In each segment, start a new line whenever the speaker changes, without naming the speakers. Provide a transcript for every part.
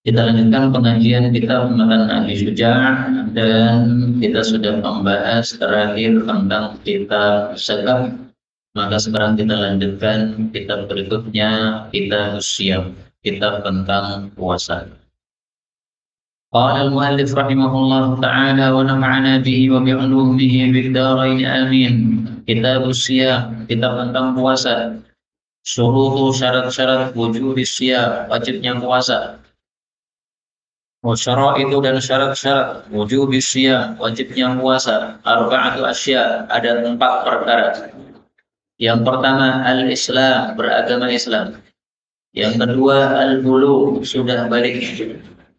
Kita lanjutkan pengajian kitab Matan Ahli Syuja' dan kita sudah membahas terakhir tentang kitab zakat. Maka sekarang kita lanjutkan kitab berikutnya, kitab Syiyam, kitab tentang puasa. Qala al-muallif rahimahullah ta'ala wa nafa'ana bihi wa bi'ulumihi bid-darain amin. Kitab Syiyam, kitab tentang puasa. Syurutu syarat-syarat wujub syiyam, wajibnya puasa. Wasyaraitu dan syarat-syarat wujub syiyam, wajibnya puasa. Arba'atu asya, ada 4 perkara. Yang pertama al-Islam, beragama Islam. Yang kedua al-bulu, sudah balik.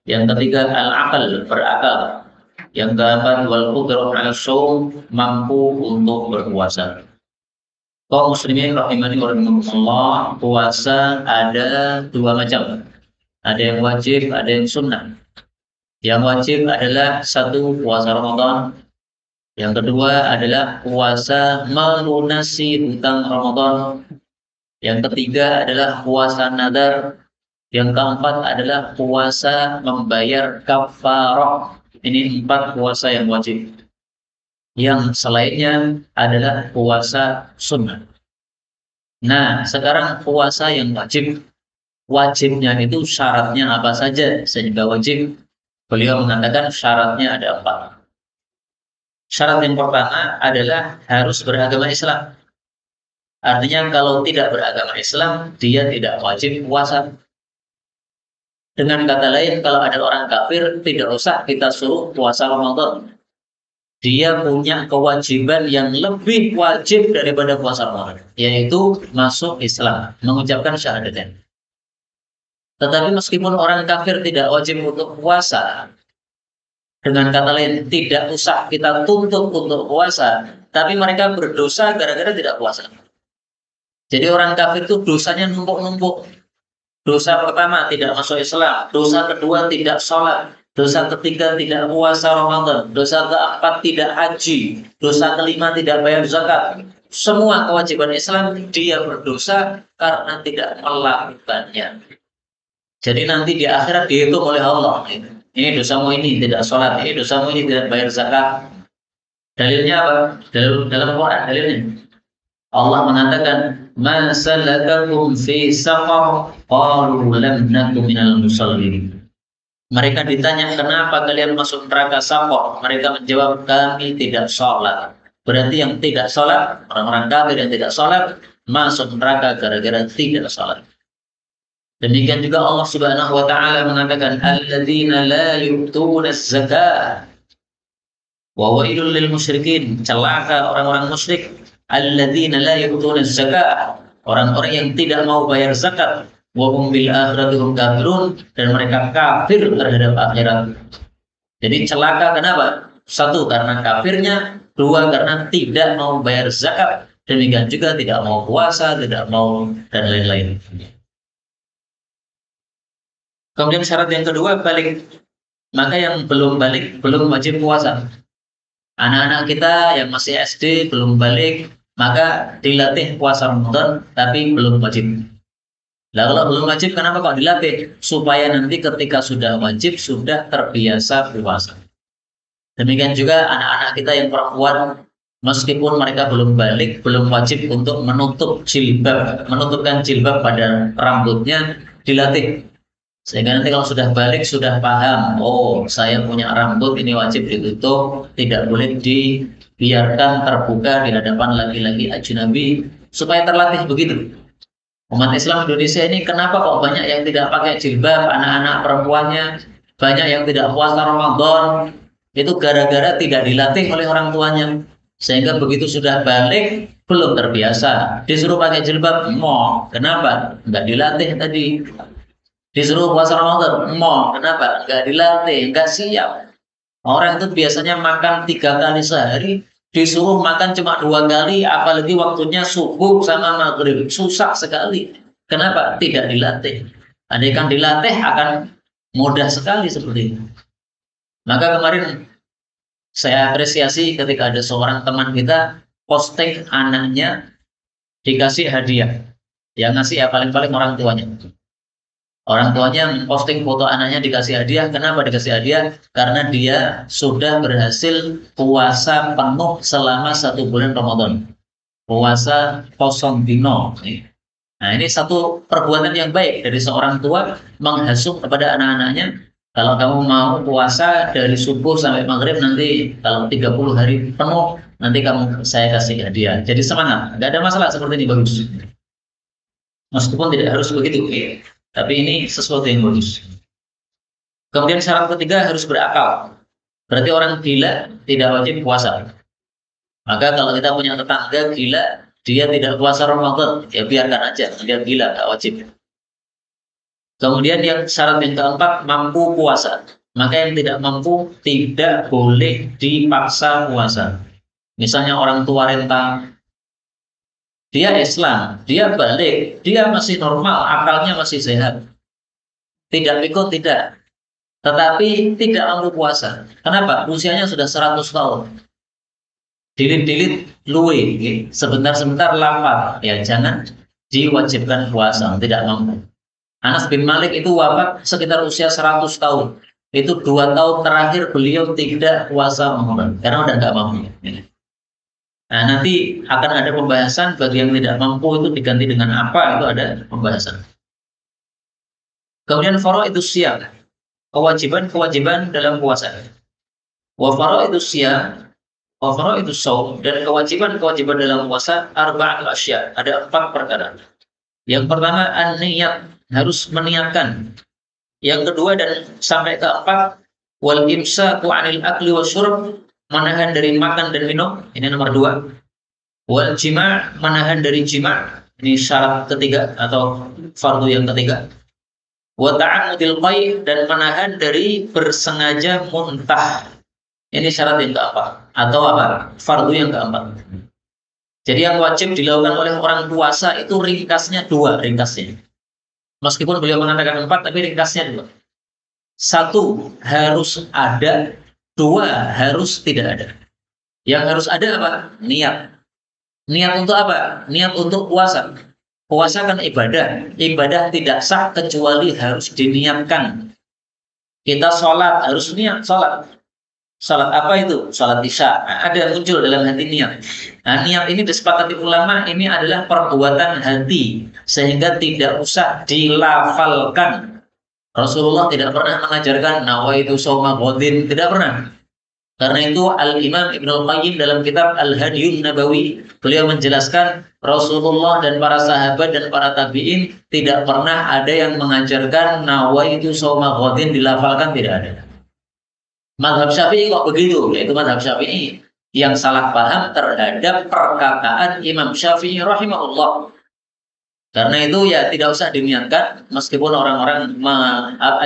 Yang ketiga al-aql, berakal. Yang keempat wal qudrah 'ala shaum, mampu untuk berpuasa. Kaum muslimin rahimani wa rahimakumullah, puasa ada 2 macam. Ada yang wajib, ada yang sunnah. Yang wajib adalah 1 puasa Ramadan. Yang kedua adalah puasa melunasi hutang Ramadan. Yang ketiga adalah puasa nadar. Yang keempat adalah puasa membayar kafarah. Ini 4 puasa yang wajib. Yang selainnya adalah puasa sunnah. Nah, sekarang puasa yang wajib. Wajibnya itu syaratnya apa saja sehingga wajib? Beliau mengatakan syaratnya ada 4. Syarat yang pertama adalah harus beragama Islam. Artinya kalau tidak beragama Islam, dia tidak wajib puasa. Dengan kata lain, kalau ada orang kafir, tidak usah kita suruh puasa Ramadan. Dia punya kewajiban yang lebih wajib daripada puasa Ramadan, yaitu masuk Islam, mengucapkan syahadatain. Tetapi meskipun orang kafir tidak wajib untuk puasa, dengan kata lain, tidak usah kita tuntut untuk puasa, tapi mereka berdosa gara-gara tidak puasa. Jadi orang kafir itu dosanya numpuk-numpuk. Dosa pertama tidak masuk Islam, dosa kedua tidak sholat, dosa ketiga tidak puasa Ramadan, dosa keempat tidak haji, dosa kelima tidak bayar zakat. Semua kewajiban Islam dia berdosa karena tidak melakukannya. Jadi nanti di akhirat dihitung oleh Allah. Ini dosamu ini tidak sholat, ini dosamu ini tidak bayar zakat. Dalilnya apa? Dalam Quran dalilnya. Allah mengatakan, "Ma salakakum fi saqar? Qalu lam naku minal musallin." Mereka ditanya, "Kenapa kalian masuk neraka Saqar?" Mereka menjawab, "Kami tidak sholat." Berarti yang tidak sholat, orang-orang kafir yang tidak sholat, masuk neraka gara-gara tidak sholat. Demikian juga Allah Subhanahu wa taala mengatakan, "Alladzina la yu'tuna az-zakah wa wailul lil musyrikin." Celaka orang-orang musyrik. Alladzina la yu'tuna az-zakah, orang-orang yang tidak mau bayar zakat. Wa hum bil akhirati hum kafirun, dan mereka kafir terhadap akhirat. Jadi celaka kenapa? 1 karena kafirnya, 2 karena tidak mau bayar zakat, demikian juga tidak mau puasa, tidak mau dan lain-lain. Kemudian syarat yang kedua balik. Maka yang belum balik belum wajib puasa. Anak-anak kita yang masih SD belum balik, maka dilatih puasa Ramadan tapi belum wajib. Nah, kalau belum wajib kenapa kok dilatih? Supaya nanti ketika sudah wajib sudah terbiasa puasa. Demikian juga anak-anak kita yang perempuan, meskipun mereka belum balik, belum wajib untuk menutupkan jilbab pada rambutnya, dilatih. Sehingga nanti kalau sudah balik, sudah paham, oh saya punya rambut, ini wajib ditutup, tidak boleh dibiarkan terbuka di hadapan laki-laki ajnabi, supaya terlatih begitu. Umat Islam Indonesia ini kenapa kok banyak yang tidak pakai jilbab, anak-anak perempuannya, banyak yang tidak puasa Ramadan, itu gara-gara tidak dilatih oleh orang tuanya. Sehingga begitu sudah balik, belum terbiasa, disuruh pakai jilbab, mau, kenapa? Nggak dilatih tadi. Disuruh puasa Ramadan, mau, kenapa? Nggak dilatih, nggak siap. Orang itu biasanya makan 3 kali sehari, disuruh makan cuma 2 kali, apalagi waktunya subuh sama maghrib, susah sekali. Kenapa? Tidak dilatih. Andaikan dilatih akan mudah sekali seperti itu. Maka kemarin saya apresiasi ketika ada seorang teman kita posting anaknya dikasih hadiah, yang ngasih ya paling-paling orang tuanya. Orang tuanya posting foto anaknya dikasih hadiah. Kenapa dikasih hadiah? Karena dia sudah berhasil puasa penuh selama 1 bulan Ramadan. Puasa kosong dino. Nah, ini satu perbuatan yang baik dari seorang tua menghasut kepada anak-anaknya. Kalau kamu mau puasa dari subuh sampai maghrib, nanti kalau 30 hari penuh, nanti saya kasih hadiah. Jadi semangat, nggak ada masalah, seperti ini bagus. Meskipun tidak harus begitu, tapi ini sesuatu yang bagus. Kemudian syarat ketiga harus berakal. Berarti orang gila tidak wajib puasa. Maka kalau kita punya tetangga gila, dia tidak puasa Ramadan, ya biarkan aja, dia gila, nggak wajib. Kemudian yang syarat yang keempat, mampu puasa. Maka yang tidak mampu tidak boleh dipaksa puasa. Misalnya orang tua renta, dia Islam, dia balik, dia masih normal, akalnya masih sehat. Tidak pikun, tidak. Tetapi tidak mampu puasa. Kenapa? Usianya sudah 100 tahun. Dilit-dilit luwe, sebentar-sebentar lapar. Ya jangan diwajibkan puasa, tidak mampu. Anas bin Malik itu wafat sekitar usia 100 tahun. Itu 2 tahun terakhir beliau tidak puasa Ramadan karena udah nggak mampu. Nah, nanti akan ada pembahasan bagi yang tidak mampu itu diganti dengan apa, itu ada pembahasan. Kemudian itu siyam, kewajiban-kewajiban dalam puasa. Wa itu siyam, wa itu shaum, dan kewajiban-kewajiban dalam puasa arba'atul asya, ada 4 perkara. Yang pertama an-niyat, harus meniatkan. Yang kedua dan sampai keempat, wal imsaku 'anil akli wasyurb, menahan dari makan dan minum, ini nomor 2. Wal jima', menahan dari jima', ini syarat ketiga atau fardu yang ketiga. Wa ta'ammudil qai', dan menahan dari bersengaja muntah, ini syarat yang keempat atau apa? Fardu yang keempat. Jadi yang wajib dilakukan oleh orang puasa itu ringkasnya 2, ringkasnya. Meskipun beliau mengatakan 4, tapi ringkasnya 2. 1 harus ada, 2 harus tidak ada. Yang harus ada apa? Niat. Niat untuk apa? Niat untuk puasa. Puasa kan ibadah. Ibadah tidak sah kecuali harus diniatkan. Kita sholat harus niat sholat. Salat apa itu? Salat isya. Ada muncul dalam hati niat. Nah, niat ini disepakati ulama, ini adalah perbuatan hati, sehingga tidak usah dilafalkan. Rasulullah tidak pernah mengajarkan nawaitu shauma ghadin, tidak pernah. Karena itu Al-Imam Ibnu Qayyim dalam kitab Al-Hadiyun Nabawi, beliau menjelaskan Rasulullah dan para sahabat dan para tabi'in tidak pernah ada yang mengajarkan nawaitu shauma ghadin dilafalkan, tidak ada. Mazhab Syafi'i kok begitu? Yaitu mazhab Syafi'i yang salah paham terhadap perkataan Imam Syafi'i rahimahullah. Karena itu ya tidak usah diniatkan, meskipun orang-orang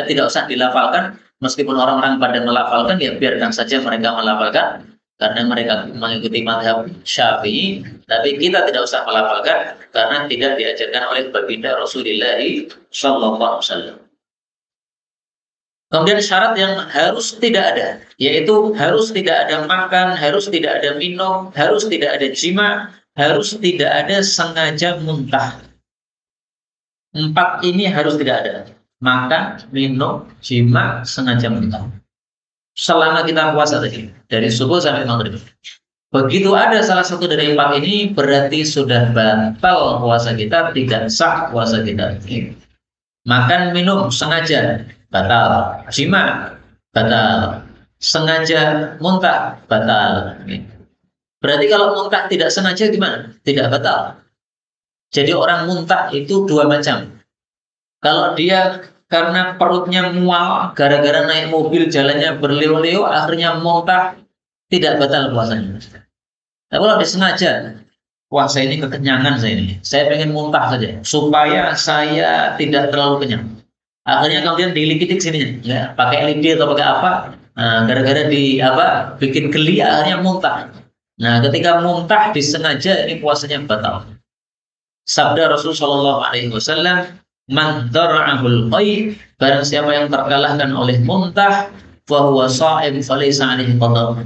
tidak usah dilafalkan, meskipun orang-orang pada melafalkan, ya biarkan saja mereka melafalkan karena mereka mengikuti mazhab Syafi'i, tapi kita tidak usah melafalkan karena tidak diajarkan oleh baginda Rasulullah sallallahu alaihi wasallam. Kemudian syarat yang harus tidak ada, yaitu harus tidak ada makan, harus tidak ada minum, harus tidak ada jima, harus tidak ada sengaja muntah. 4 ini harus tidak ada. Makan, minum, jima, sengaja muntah. Selama kita puasa tadi, dari subuh sampai maghrib. Begitu ada salah satu dari 4 ini, berarti sudah batal puasa kita, tidak sah puasa kita. Makan, minum, sengaja, batal. Jima, batal. Sengaja muntah, batal. Berarti kalau muntah tidak sengaja gimana? Tidak batal. Jadi orang muntah itu 2 macam. Kalau dia karena perutnya mual, gara-gara naik mobil jalannya berleo-leo, akhirnya muntah, tidak batal puasanya. Tapi kalau disengaja, wah saya ini kekenyangan, saya pengen muntah saja, supaya saya tidak terlalu kenyang. Akhirnya kemudian dilikitik sini, ya, pakai lidi atau pakai apa? Nah, gara-gara bikin geli, akhirnya muntah. Nah, ketika muntah disengaja, ini puasanya batal. Sabda Rasulullah SAW, man dara'ahul qai, barang siapa yang terkalahkan oleh muntah, fahuwa sha'im falaysa 'alaihi qada,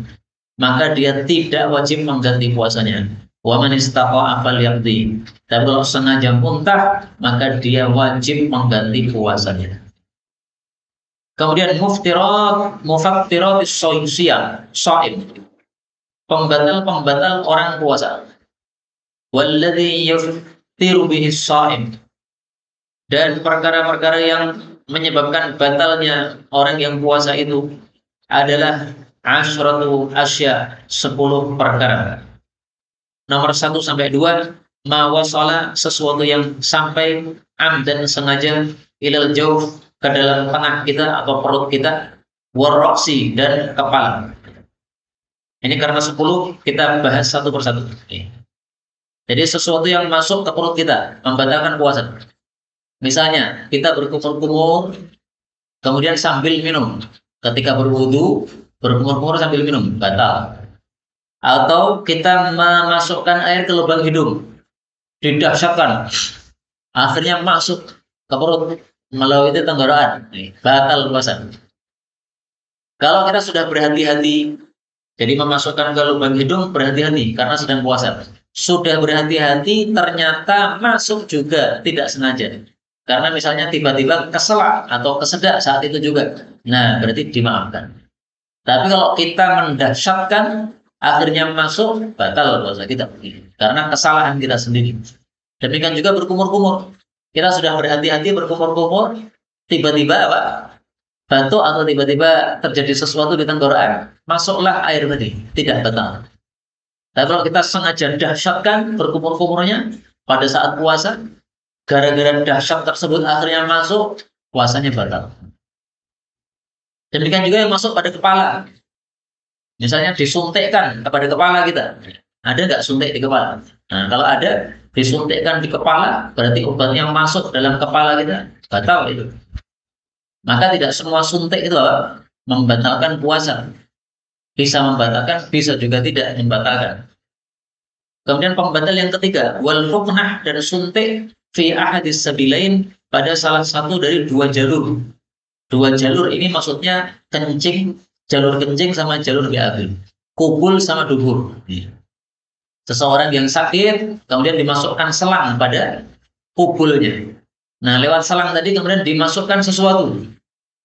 maka dia tidak wajib mengganti puasanya. Wa man istaqa'a falyaqdi. Tapi kalau sengaja muntah, maka dia wajib mengganti puasanya. Kemudian mufattirat shaim. Pembatal orang puasa. Walladzi yuftiru bihi shaim. Dan perkara-perkara yang menyebabkan batalnya orang yang puasa itu adalah asyratu asya, 10 perkara. Nomor 1 sampai 2, ma wasala, sesuatu yang sampai amdan sengaja ilal jauh, ke dalam tengah kita atau perut kita, warroksi, dan kepala. Ini karena 10 kita bahas satu persatu. Jadi sesuatu yang masuk ke perut kita membatalkan puasa. Misalnya kita berkumur-kumur kemudian sambil minum. Ketika berwudu berkumur-kumur sambil minum, batal. Atau kita memasukkan air ke lubang hidung, didahsyatkan, akhirnya masuk ke perut melalui tenggorokan, batal puasa. Kalau kita sudah berhati-hati, jadi memasukkan ke lubang hidung, berhati-hati karena sedang puasa. Sudah berhati-hati, ternyata masuk juga tidak sengaja. Karena misalnya tiba-tiba keselak atau kesedak saat itu juga, nah berarti dimaafkan. Tapi kalau kita mendahsyatkan, akhirnya masuk, batal puasa kita, karena kesalahan kita sendiri. Demikian juga berkumur-kumur. Kita sudah berhati-hati berkumur-kumur, tiba-tiba apa? Batuk atau tiba-tiba terjadi sesuatu di tenggorokan, masuklah air tadi, tidak batal. Tapi kalau kita sengaja dahsyatkan berkumur-kumurnya pada saat puasa, gara-gara dahsyat tersebut akhirnya masuk, puasanya batal. Demikian juga yang masuk pada kepala. Misalnya disuntikkan kepada kepala kita. Ada nggak suntik di kepala? Nah, kalau ada disuntikkan di kepala, berarti obatnya masuk dalam kepala kita, batal itu. Maka tidak semua suntik itu apa? Membatalkan puasa. Bisa membatalkan, bisa juga tidak membatalkan. Kemudian pembatal yang ketiga, wal huknah, dan suntik fi ahadis sabilain, pada salah satu dari 2 jalur. 2 jalur ini maksudnya kencing, jalur kencing sama jalur BAB, kubul sama dubur. Seseorang yang sakit kemudian dimasukkan selang pada kubulnya. Nah, lewat selang tadi kemudian dimasukkan sesuatu.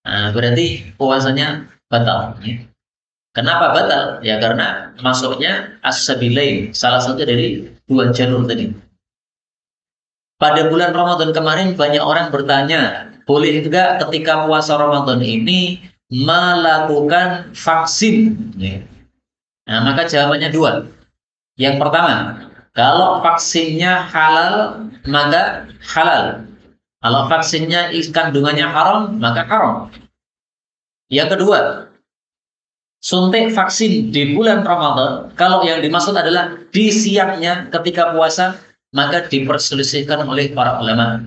Nah, berarti puasanya batal. Kenapa batal? Ya karena masuknya as-sabilain, salah satu dari 2 jalur tadi. Pada bulan Ramadan kemarin banyak orang bertanya, boleh juga ketika puasa Ramadan ini melakukan vaksin? Nah, maka jawabannya 2. Yang pertama, kalau vaksinnya halal, maka halal. Kalau vaksinnya kandungannya haram, maka haram. Yang kedua, suntik vaksin di bulan Ramadan, kalau yang dimaksud adalah di siangnya ketika puasa, maka diperselisihkan oleh para ulama.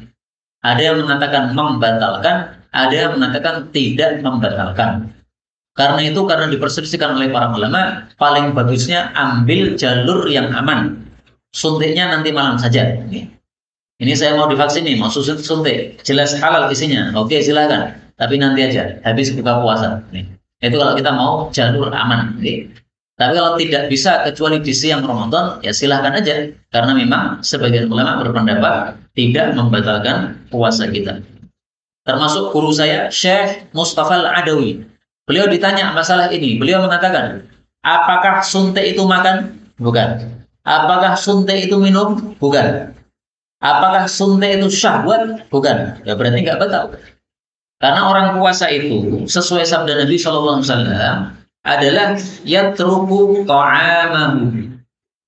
Ada yang mengatakan membatalkan, ada yang mengatakan tidak membatalkan. Karena itu, karena diperselisihkan oleh para ulama, paling bagusnya ambil jalur yang aman. Suntiknya nanti malam saja. Ini saya mau divaksin nih, mau suntik, jelas halal isinya, oke silakan. Tapi nanti aja, habis buka puasa. Itu kalau kita mau jalur aman. Tapi kalau tidak bisa kecuali di siang Ramadan, ya silahkan aja. Karena memang sebagian ulama berpendapat tidak membatalkan puasa kita. Termasuk guru saya, Syekh Mustafa Al-Adawi. Beliau ditanya masalah ini. Beliau mengatakan, apakah suntik itu makan? Bukan. Apakah suntik itu minum? Bukan. Apakah suntik itu syahwat? Bukan. Ya berarti nggak batal. Karena orang puasa itu sesuai sabda Nabi SAW adalah yatruku ta'amahu.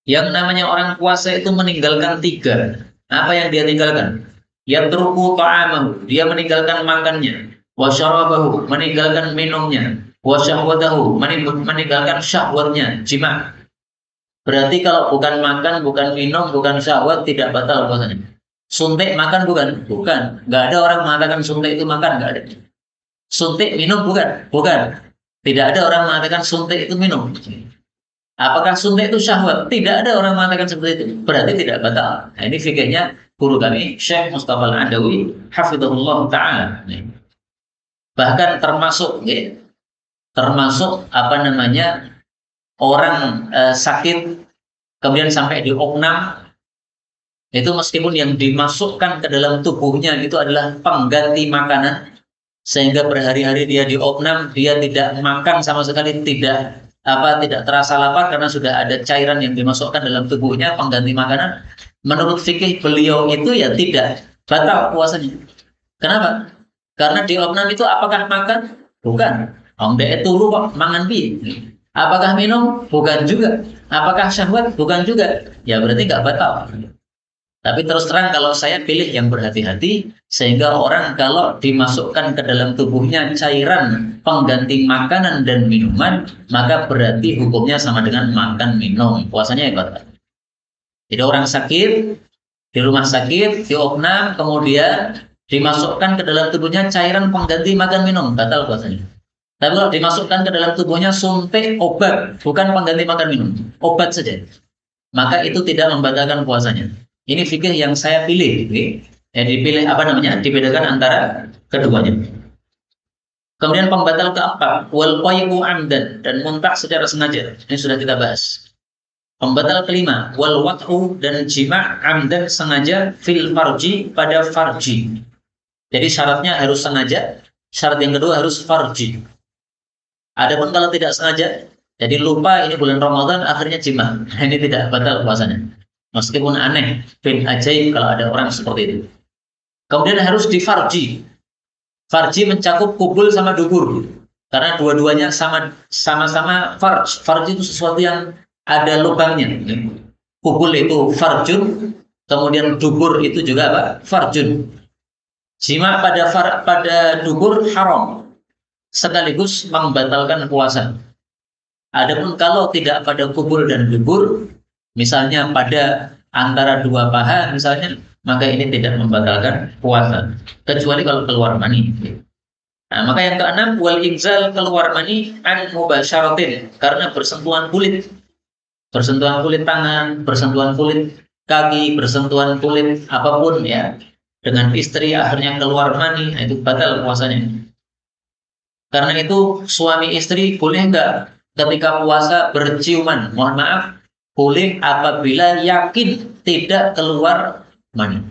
Yang namanya orang puasa itu meninggalkan 3. Apa yang dia tinggalkan? Yatruku ta'amahu, dia meninggalkan makannya. Wa syarabahu, meninggalkan minumnya. Wa syahwatahu, meninggalkan syahwatnya, jima. Berarti kalau bukan makan, bukan minum, bukan syahwat, tidak batal puasanya. Suntik makan bukan? Bukan. Nggak ada orang mengatakan suntik itu makan, nggak ada. Suntik minum bukan? Bukan. Tidak ada orang mengatakan suntik itu minum. Apakah suntik itu syahwat? Tidak ada orang mengatakan seperti itu. Berarti tidak batal. Nah, ini fikirnya guru kami, Syekh Mustafa Al-Adawi, hafizahullah ta'ala. Bahkan termasuk apa namanya, orang sakit kemudian sampai di opnam, itu meskipun yang dimasukkan ke dalam tubuhnya itu adalah pengganti makanan, sehingga berhari-hari dia di opnam, dia tidak makan sama sekali, tidak terasa lapar karena sudah ada cairan yang dimasukkan dalam tubuhnya pengganti makanan. Menurut fikih beliau itu ya tidak batal puasanya. Kenapa? Karena di opnam itu apakah makan? Bukan. Dek turu kok mangan pi. Apakah minum? Bukan juga. Apakah syahwat? Bukan juga. Ya berarti nggak batal. Tapi terus terang kalau saya pilih yang berhati-hati, sehingga orang kalau dimasukkan ke dalam tubuhnya cairan pengganti makanan dan minuman, maka berarti hukumnya sama dengan makan minum. Puasanya ya batal. Jadi orang sakit, di rumah sakit, di opnam, kemudian dimasukkan ke dalam tubuhnya cairan pengganti makan minum, batal puasanya. Tapi kalau dimasukkan ke dalam tubuhnya suntik obat, bukan pengganti makan minum, obat saja, maka itu tidak membatalkan puasanya. Ini fikih yang saya pilih, dipilih dibedakan antara keduanya. Kemudian pembatal keempat, wal qaybu amdan, dan muntah secara sengaja. Ini sudah kita bahas. Pembatal kelima, wal wat'u, dan jima' amdan, sengaja, fil farji, pada farji. Jadi syaratnya harus sengaja, syarat yang kedua harus farji. Adapun kalau tidak sengaja, jadi lupa ini bulan Ramadan, akhirnya jima', ini tidak batal puasanya. Meskipun aneh, bin ajaib kalau ada orang seperti itu. Kemudian harus di farji. Farji mencakup kubul sama dubur. Karena dua-duanya sama-sama farj. Farji itu sesuatu yang ada lubangnya. Kubul itu farjun, kemudian dubur itu juga apa? Farjun. Jima pada dubur haram, sekaligus membatalkan puasa. Adapun kalau tidak pada kubul dan dubur, misalnya pada antara dua paha misalnya, maka ini tidak membatalkan puasa, kecuali kalau keluar mani. Nah, maka yang keenam, wal inzal, keluar mani an mubasyaratin, karena bersentuhan kulit. Bersentuhan kulit tangan, bersentuhan kulit kaki, bersentuhan kulit apapun ya, dengan istri akhirnya keluar mani, nah itu batal puasanya. Karena itu suami istri boleh enggak ketika puasa berciuman? Mohon maaf, boleh apabila yakin tidak keluar mani.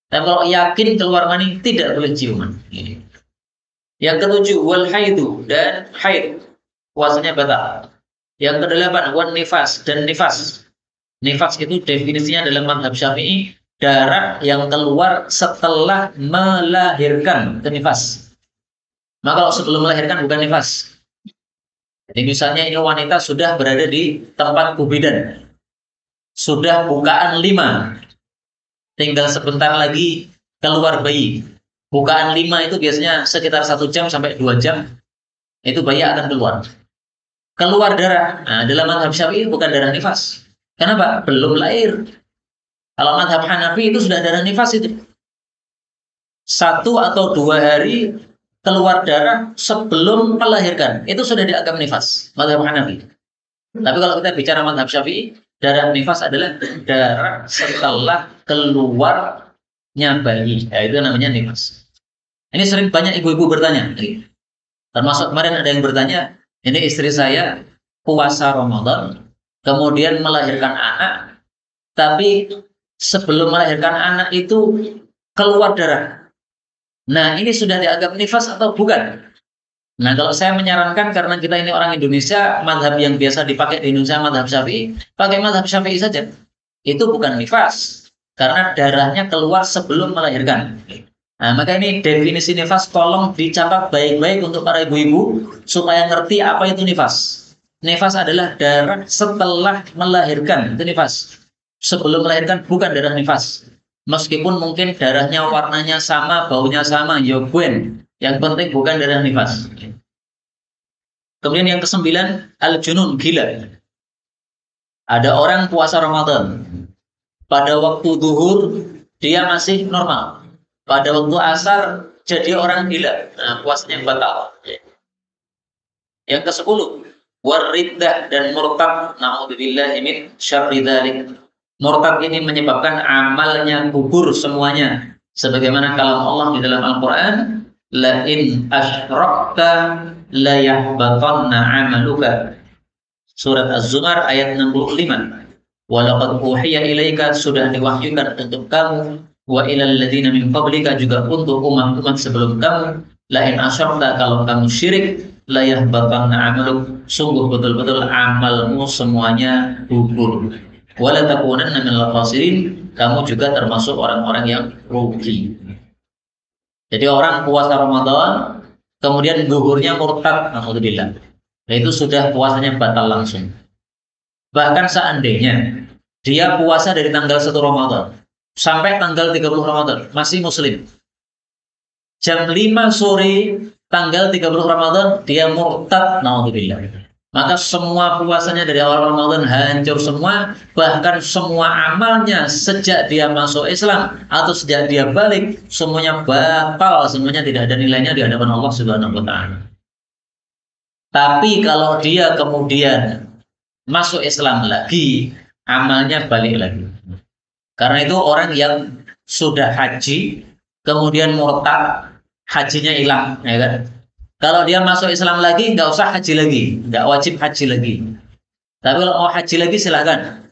Dan kalau yakin keluar mani, tidak boleh ciuman. Yang ketujuh, wal haidu, dan haid, puasanya batal. Yang kedelapan, wan nifas, dan nifas. Nifas itu definisinya dalam mazhab Syafi'i, darah yang keluar setelah melahirkan, itu nifas. Maka kalau sebelum melahirkan bukan nifas. Jadi misalnya ini wanita sudah berada di tempat kubidan, sudah bukaan 5, tinggal sebentar lagi keluar bayi. Bukaan 5 itu biasanya sekitar 1 jam sampai 2 jam, itu bayi akan keluar. Keluar darah, nah, dalam mazhab Syafi'i bukan darah nifas. Kenapa? Belum lahir. Kalau mazhab Hanafi itu sudah darah nifas itu. 1 atau 2 hari keluar darah sebelum melahirkan, itu sudah dianggap nifas, mazhab Hanafi. Tapi kalau kita bicara mazhab Syafi'i, darah nifas adalah darah setelah keluarnya bayi, ya, itu namanya nifas. Ini sering banyak ibu-ibu bertanya, termasuk kemarin ada yang bertanya, ini istri saya puasa Ramadan, kemudian melahirkan anak, tapi sebelum melahirkan anak itu keluar darah. Nah, ini sudah dianggap nifas atau bukan? Nah, kalau saya menyarankan, karena kita ini orang Indonesia, mazhab yang biasa dipakai di Indonesia mazhab Syafi'i, pakai mazhab Syafi'i saja. Itu bukan nifas, karena darahnya keluar sebelum melahirkan. Nah, maka ini definisi nifas tolong dicatat baik-baik untuk para ibu-ibu supaya ngerti apa itu nifas. Nifas adalah darah setelah melahirkan, itu nifas. Sebelum melahirkan bukan darah nifas. Meskipun mungkin darahnya warnanya sama, baunya sama, yoguen. Yang penting bukan darah nifas. Kemudian yang ke-9, al-junun, gila. Ada orang puasa Ramadan. Pada waktu zuhur dia masih normal. Pada waktu asar jadi orang gila. Nah, puasanya batal. Yang ke-10, wariddah, dan murtad. Na'udzubillahi min syarri dzalik. Murtad ini menyebabkan amalnya gugur semuanya. Sebagaimana kalam Allah di dalam Al-Quran, la in asyrakta la yahbatanna amaluka. Surat Az-Zumar ayat 65. Walaqad uhiya ilaika, sudah diwahyukan untuk kamu, wa ilal ladzina min qablika, juga untuk umat-umat sebelum kamu, la in asyrakta, kalau kamu syirik, la yahbatanna amaluk, sungguh betul-betul amalmu semuanya gugur. Wala takunanna minal khasirin, kamu juga termasuk orang-orang yang rugi. Jadi orang puasa Ramadan kemudian gugurnya murtad, alhamdulillah. Nah, itu sudah puasanya batal langsung. Bahkan seandainya dia puasa dari tanggal 1 Ramadan sampai tanggal 30 Ramadan, masih muslim. Jam 5 sore tanggal 30 Ramadan, dia murtad, naudzubillah. Maka semua puasanya dari awal Ramadan hancur semua, bahkan semua amalnya sejak dia masuk Islam atau sejak dia balik, semuanya batal, semuanya tidak ada nilainya di hadapan Allah Subhanahu wa taala. Tapi kalau dia kemudian masuk Islam lagi, amalnya balik lagi. Karena itu orang yang sudah haji kemudian murtad, hajinya hilang, ya kan? Kalau dia masuk Islam lagi, nggak usah haji lagi, nggak wajib haji lagi. Tapi kalau mau haji lagi silakan.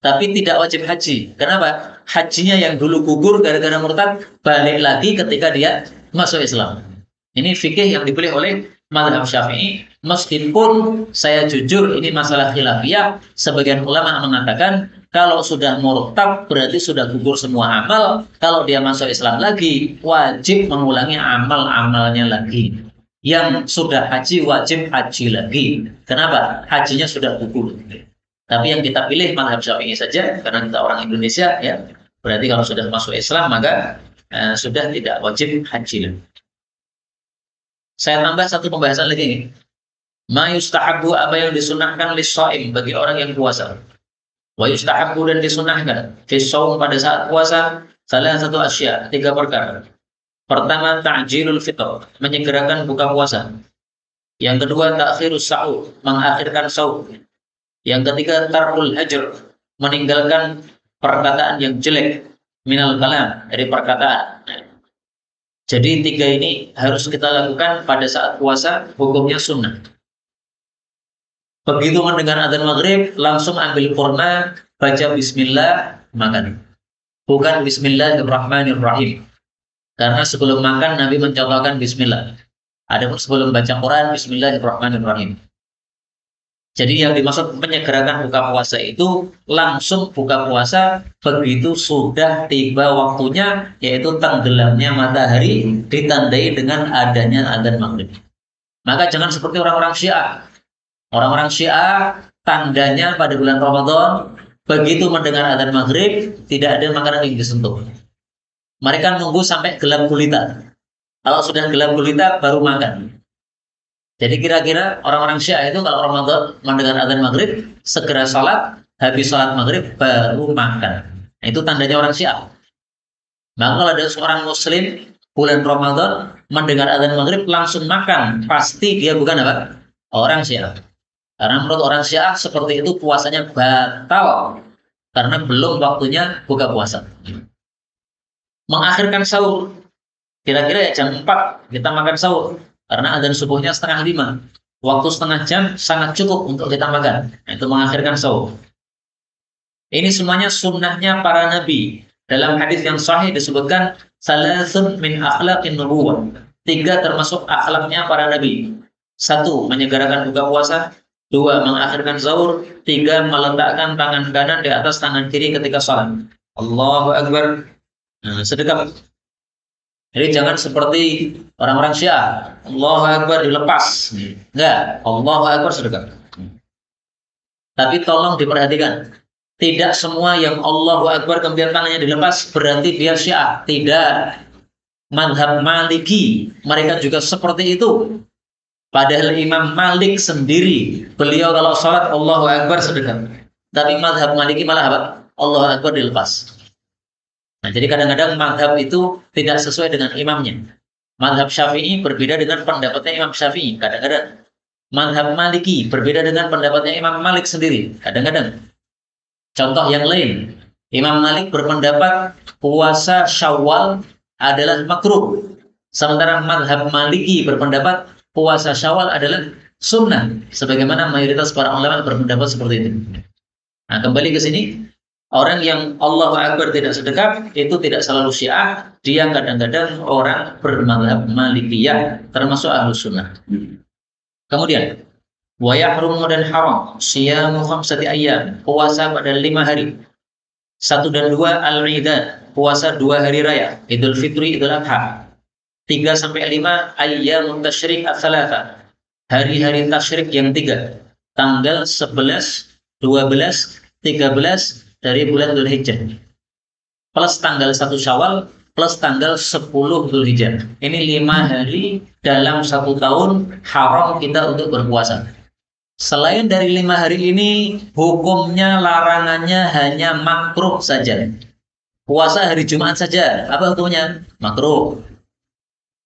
Tapi tidak wajib haji. Kenapa? Hajinya yang dulu gugur gara-gara murtad, balik lagi ketika dia masuk Islam. Ini fikih yang dipilih oleh mazhab Syafi'i. Meskipun saya jujur ini masalah khilafiyah, sebagian ulama mengatakan kalau sudah murtad berarti sudah gugur semua amal. Kalau dia masuk Islam lagi, wajib mengulangi amal-amalnya lagi. Yang sudah haji wajib haji lagi. Kenapa? Hajinya sudah gugur. Tapi yang kita pilih mazhab Syafi'i saja karena kita orang Indonesia, ya. Berarti kalau sudah masuk Islam maka sudah tidak wajib haji lagi. Saya tambah satu pembahasan lagi nih. Ma yustahabbu, apa yang disunahkan lis-shaim, bagi orang yang puasa. Wa yustahabbu, dan disunahkan fi shaum, pada saat puasa, salah satu asya, 3 perkara. Pertama, ta'jilul fitr, menyegerakan buka puasa. Yang kedua, ta'khirus sahur, mengakhirkan sahur. Yang ketiga, tarkul hajr, meninggalkan perkataan yang jelek, minal kalam, dari perkataan. Jadi 3 ini harus kita lakukan pada saat puasa, hukumnya sunnah. Begitu mendengar adzan maghrib, langsung ambil kurma, baca bismillah, makan. Bukan bismillahirrahmanirrahim. Karena sebelum makan Nabi mencontohkan bismillah. Adapun sebelum baca Quran, bismillahirrahmanirrahim. Jadi yang dimaksud menyegerakan buka puasa itu langsung buka puasa begitu sudah tiba waktunya, yaitu tenggelamnya matahari ditandai dengan adanya adzan maghrib. Maka jangan seperti orang-orang Syiah. Orang-orang Syiah tandanya pada bulan Ramadan begitu mendengar adzan maghrib tidak ada makanan yang disentuh. Mereka nunggu sampai gelap gulita. Kalau sudah gelap gulita baru makan. Jadi kira-kira orang-orang Syiah itu kalau Ramadan mendengar adzan maghrib segera sholat, habis sholat maghrib baru makan. Nah, itu tandanya orang Syiah. Maka kalau ada seorang Muslim bulan Ramadan mendengar adzan maghrib langsung makan, pasti dia bukan apa? Orang Syiah. Karena menurut orang Syiah seperti itu puasanya batal karena belum waktunya buka puasa. Mengakhirkan sahur, kira-kira ya jam 4 kita makan sahur, karena adzan subuhnya 4:30. Waktu setengah jam sangat cukup untuk kita makan. Itu mengakhirkan sahur. Ini semuanya sunnahnya para nabi. Dalam hadis yang sahih disebutkan salasun min akhlaqin nubuwah. 3 termasuk akhlaknya para nabi. 1, menyegerakan buka puasa. 2, mengakhirkan sahur. 3, meletakkan tangan kanan di atas tangan kiri ketika sholat. Allahu Akbar. Nah, sedekap. Jadi jangan seperti orang-orang Syiah, Allahu Akbar dilepas. Enggak, Allahu Akbar sedekap. Tapi tolong diperhatikan, tidak semua yang Allahu Akbar kemudian tangannya dilepas berarti dia Syiah. Tidak. Mazhab Maliki mereka juga seperti itu. Padahal Imam Malik sendiri, beliau kalau sholat Allahu Akbar sedekap. Tapi mazhab Maliki malah apa? Allahu Akbar dilepas. Nah, jadi kadang-kadang mazhab itu tidak sesuai dengan imamnya. Mazhab Syafi'i berbeda dengan pendapatnya Imam Syafi'i. Kadang-kadang mazhab Maliki berbeda dengan pendapatnya Imam Malik sendiri. Kadang-kadang. Contoh yang lain, Imam Malik berpendapat puasa Syawal adalah makruh. Sementara mazhab Maliki berpendapat puasa Syawal adalah sunnah. Sebagaimana mayoritas para ulama berpendapat seperti itu. Nah, kembali ke sini, orang yang Allahu Akbar tidak sedekap itu tidak selalu Syiah, dia kadang-kadang orang bermadzhab Malikiyah termasuk Ahlus Sunnah. Kemudian wa yahrumu dan haram siyamu khamsati ayyam, puasa pada 5 hari. 1 dan 2 al-Idan, puasa 2 hari raya, Idul Fitri, Idul Adha. 3 sampai 5 ayyamun tasyrik ats-tsalatsa, hari-hari tasyrik yang 3, tanggal 11, 12, 13 dari bulan Dzulhijjah. Plus tanggal 1 Syawal plus tanggal 10 Dzulhijjah. Ini 5 hari dalam 1 tahun haram kita untuk berpuasa. Selain dari 5 hari ini, hukumnya larangannya hanya makruh saja. Puasa hari Jumat saja, apa hukumnya? Makruh.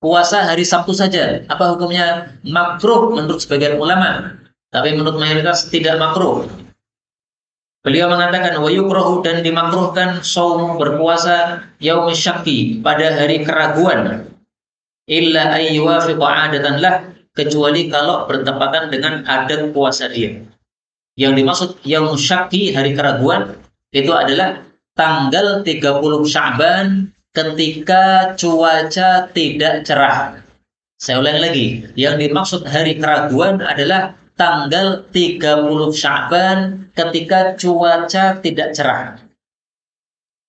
Puasa hari Sabtu saja, apa hukumnya? Makruh menurut sebagian ulama. Tapi menurut mayoritas tidak makruh. Beliau mengatakan wa yukrahu dan dimakruhkan shaum berpuasa yaum syakki pada hari keraguan illa ayyuwafiqa adatan lah, kecuali kalau bertepatan dengan adat puasa dia. Yang dimaksud yaum syakki, hari keraguan, itu adalah tanggal 30 Sya'ban ketika cuaca tidak cerah. Saya ulangi lagi, yang dimaksud hari keraguan adalah tanggal 30 Sya'ban ketika cuaca tidak cerah.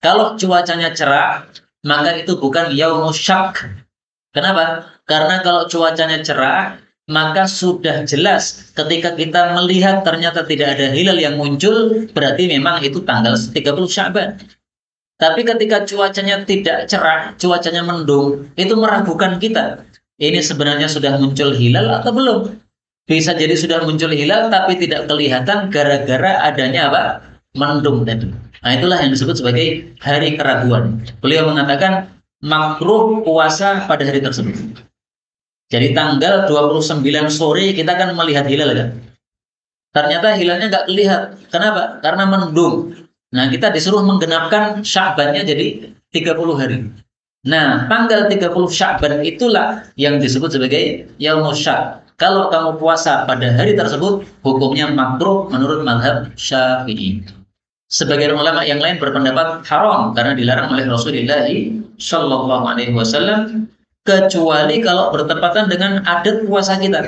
Kalau cuacanya cerah, maka itu bukan yaumus syak. Kenapa? Karena kalau cuacanya cerah, maka sudah jelas ketika kita melihat ternyata tidak ada hilal yang muncul, berarti memang itu tanggal 30 Sya'ban. Tapi ketika cuacanya tidak cerah, cuacanya mendung, itu meragukan kita. Ini sebenarnya sudah muncul hilal atau belum? Bisa jadi sudah muncul hilal tapi tidak kelihatan gara-gara adanya apa? Mendung tadi. Nah, itulah yang disebut sebagai hari keraguan. Beliau mengatakan makruh puasa pada hari tersebut. Jadi tanggal 29 sore kita kan melihat hilal kan. Ternyata hilalnya nggak terlihat. Kenapa? Karena mendung. Nah, kita disuruh menggenapkan Sya'bannya jadi 30 hari. Nah, tanggal 30 Sya'ban itulah yang disebut sebagai yaumus syak. Kalau kamu puasa pada hari tersebut, hukumnya makruh menurut mazhab Syafi'i. Sebagian ulama yang lain berpendapat haram karena dilarang oleh Rasulullah Shallallahu Alaihi Wasallam, kecuali kalau bertepatan dengan adat puasa kita.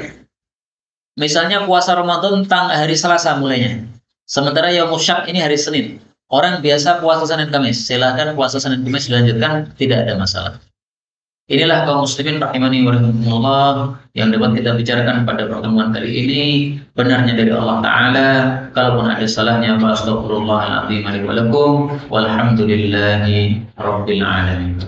Misalnya puasa Ramadan hari Selasa mulainya, sementara yaumus syak ini hari Senin. Orang biasa puasa Senin Kamis, silakan puasa Senin Kamis dilanjutkan, tidak ada masalah. Inilah kaum muslimin rahimani wa rahimakumullah yang dapat kita bicarakan pada pertemuan kali ini. Benarnya dari Allah Ta'ala, kalaupun ada salahnya fa astaghfirullahaladzim wa lakum walhamdulillahi rabbil alamin.